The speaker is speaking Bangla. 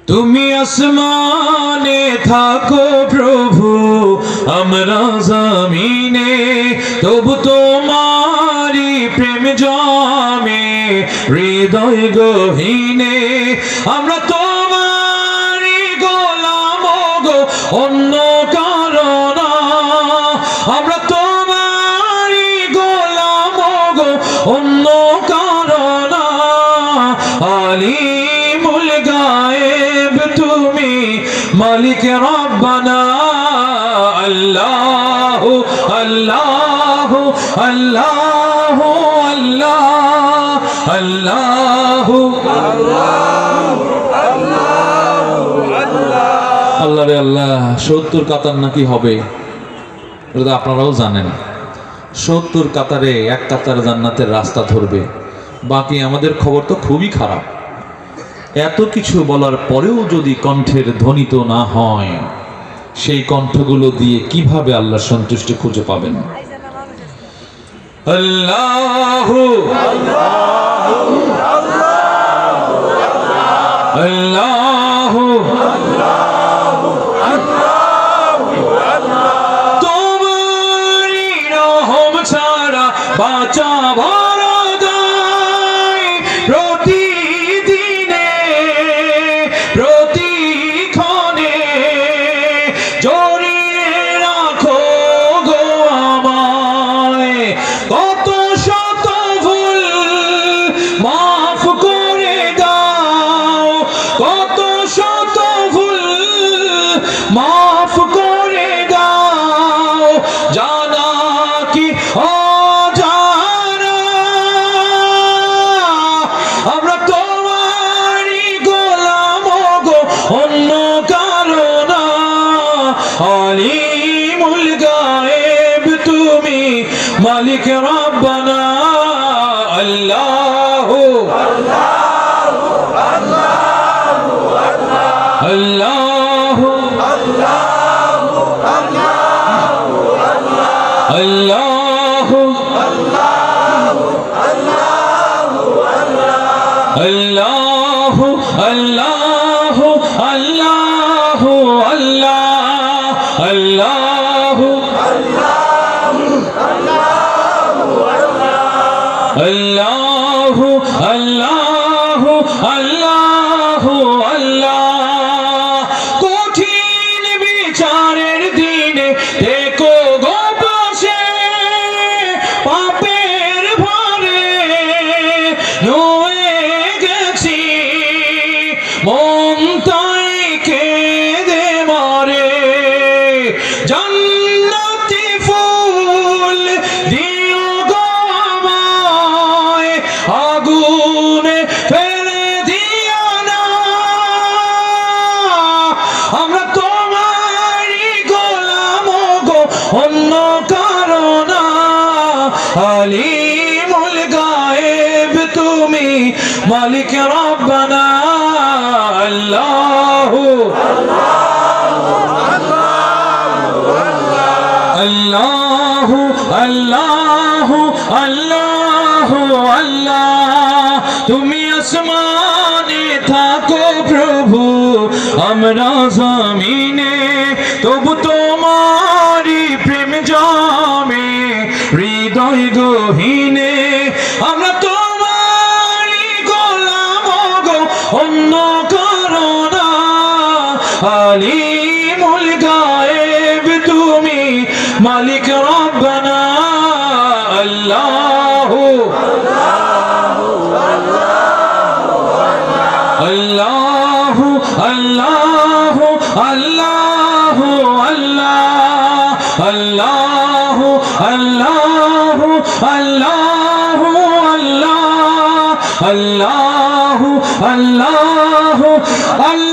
তুমি আসমানে থাকো প্রভু, আমরা জমিনে, তবু তোমারি প্রেম জমে হৃদয় গহীনে। আমরা তোমারি গোলাম গো, অন্য কারো না। আমরা তোমারি গোলাম গো, অন্য কারো না। আলিমুল গায়েব তুমি, মালিক রব্বানা। আল্লাহু আল্লাহু আল্লাহু আল্লাহ আল্লাহু আল্লাহ রে আল্লাহ। 70 কাতার নাকি হবে, এটা আপনারাও জানেন। 70 কাতারে এক কাতার জান্নাতের রাস্তা ধরবে, বাকি আমাদের খবর তো খুবই খারাপ। এত কিছু বলার পরেও যদি কণ্ঠের ধ্বনিত না হয়, সেই কণ্ঠগুলো দিয়ে কিভাবে আল্লাহর সন্তুষ্টি খুঁজে পাবেন? আল্লাহু আল্লাহু আল্লাহু তোমারি রহম ছাড়া বাঁচা বড় দায়। প্রতিদিনে প্রতিক্ষণে জড়িয়ে রাখো গো আমায়। কত শত ভুল মাফ করে দাও, কত শত ভুল মাফ করে দাও। জানা কি অজানা, আমরা তোমারই গোলাম গো, অন্য কারো না। আলিমুল গায়েব তুমি, মালিক রব্বানা। আল্লাহু আল্লাহু আল্লাহু আল্লাহু আল্লাহু আল্লাহু আল্লাহু আল্লাহ আল্লাহু আল্লাহু আল্লাহু আল্লাহু আল্লাহ। কঠিন বিচারের দিনে দেখো গো পাশে, পাপের ভারে নুয়ে গেছি, মন তাই কেঁদে মরে। জান্নাতি ফুল দিও গো আমায়, আগুনে ফেলে দিও না। আমরা তোমারই গোলাম গো, অন্য কারো না। আলিমুল গায়েব তুমি, মালিক রব্বানা। আল্লাহু আল্লাহু আল্লাহু আল্লাহু আল্লাহ। তুমি আসমানে থাকো প্রভু, আমরা জমিনে, তবু তোমারি প্রেম জমে হৃদয় গহীনে। আমরা তোমারি গোলাম গো, অন্য কারো না। আলিমুল গায়েব তুমি, মালিক রব্বানা। আল্লাহু আল্লাহু আল্লাহু আল্লাহু আল্লাহু আল্লাহু আল্লাহু আল্লাহু আল্লাহ আল্লাহু আল্লাহু আল্লাহ।